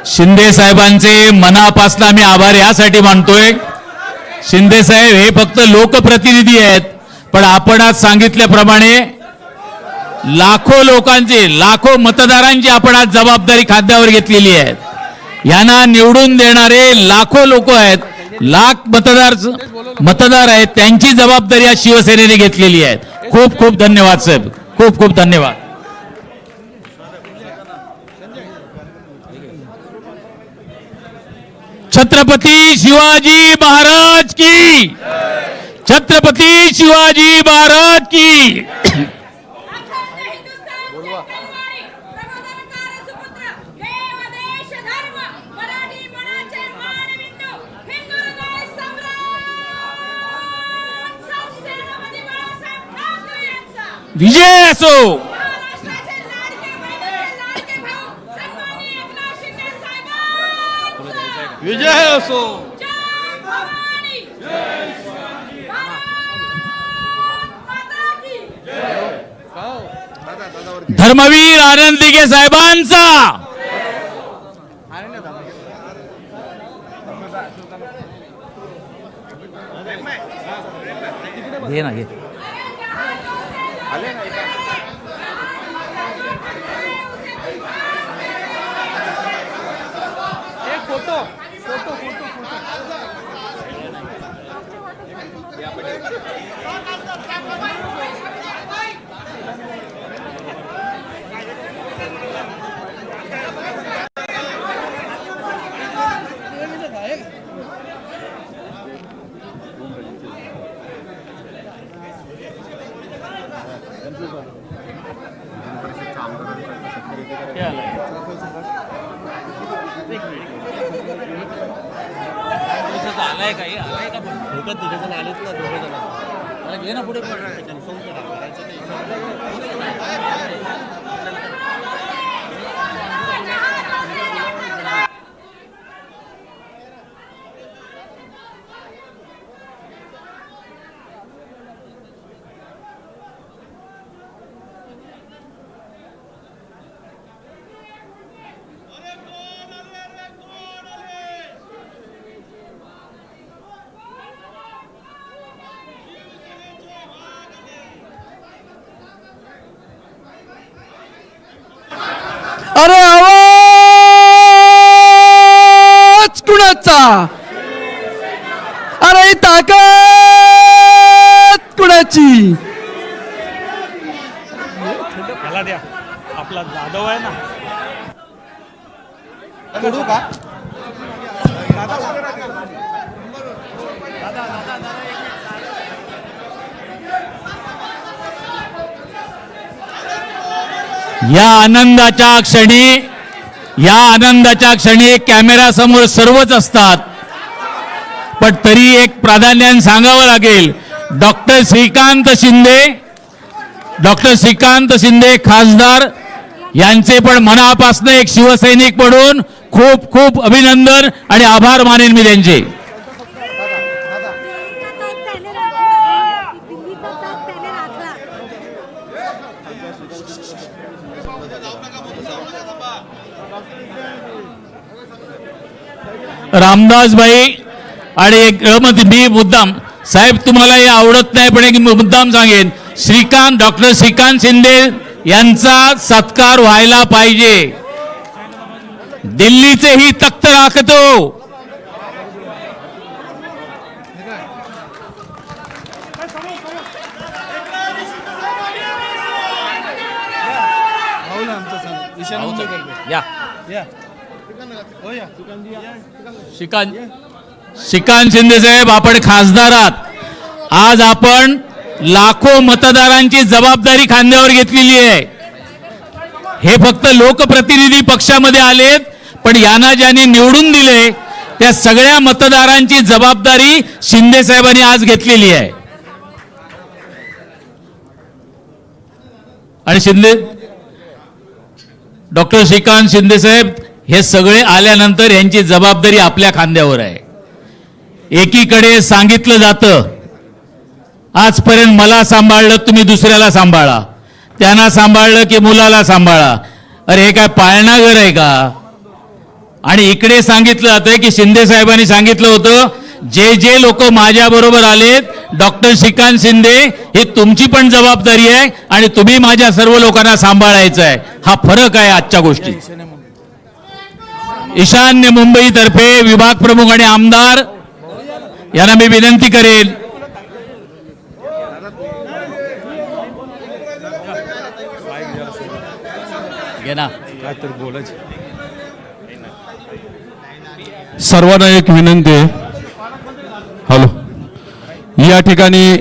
शिंदे साहेबांचे मनापासून आम्ही आभार यासाठी मानतोय. शिंदे साहेब हे फक्त लोकप्रतिनिधी आहेत, पण आपण आज सांगितल्याप्रमाणे लाखो लोकांची, लाखो मतदारांची आपण आज जबाबदारी खांद्यावर घेतलेली आहे. यांना निवडून देणारे लाखो लोक आहेत, लाख मतदार आहेत, त्यांची जबाबदारी आज शिवसेनेने घेतलेली आहे. खूप खूप धन्यवाद साहेब, खूप खूप धन्यवाद. छत्रपती शिवाजी महाराज की, छत्रपती शिवाजी महाराज की. विजय असो. विजय असो. धर्मवीर आनंद दिघे साहेबांचा. घे ना, घे. आलाय काही आलाय का पण तिथे आलेच ना दोघे जण. मला घे ना पुढे. अरे आवाज कुणाचा? अरे ताकद कुणाची? त्याला द्या, आपला जाधव आहे ना. का या आनंदाच्या क्षणी कॅमेरा समोर सर्वच असतात, पण तरी एक प्राधान्याने सांगावं लागेल. डॉक्टर श्रीकांत शिंदे खासदार यांचे पण मनापासून एक शिवसैनिक म्हणून खूप खूप अभिनंदन आणि आभार मानेन मी त्यांचे. रामदास भाई आणि एक मी मुद्दाम साहेब तुम्हाला हे आवडत नाही, पण एक मुद्दाम सांगेन, डॉक्टर श्रीकांत शिंदे यांचा सत्कार व्हायला पाहिजे. दिल्लीचे ही तख्त राखतो. श्रीकांत शिंदे साहेब, आपण खासदार आहात. आज आपण लाखो मतदारांची जबाबदारी खांद्यावर घेतलेली आहे. हे फक्त लोकप्रतिनिधी पक्षामध्ये आलेत, पण यांना ज्यांनी निवडून दिले त्या सगळ्या मतदारांची जबाबदारी शिंदे साहेबांनी आज घेतलेली आहे. आणि डॉक्टर श्रीकांत शिंदे साहेब हे सगळे आल्यानंतर यांची जबाबदारी आपल्या खांद्यावर आहे. एकीकडे सांगितलं जातं, आजपर्यंत मला सांभाळलं, तुम्ही दुसऱ्याला सांभाळा, त्यांना सांभाळलं की मुलाला सांभाळा. अरे हे काय पाळणा घर आहे का? आणि इकडे सांगितलं जातंय की शिंदे साहेबांनी सांगितलं होतं जे जे लोक माझ्या बरोबर आलेत डॉक्टर श्रीकांत शिंदे ही तुमची पण जबाबदारी आहे आणि तुम्ही माझ्या सर्व लोकांना सांभाळायचं आहे. हा फरक आहे आजच्या गोष्टीत. ईशान्य मुंबईतर्फे विभाग प्रमुख आणि आमदार यांना मी विनंती करेल. घे ना. काय तर बोलायचं. सर्वांना एक विनंती आहे. हॅलो, या ठिकाणी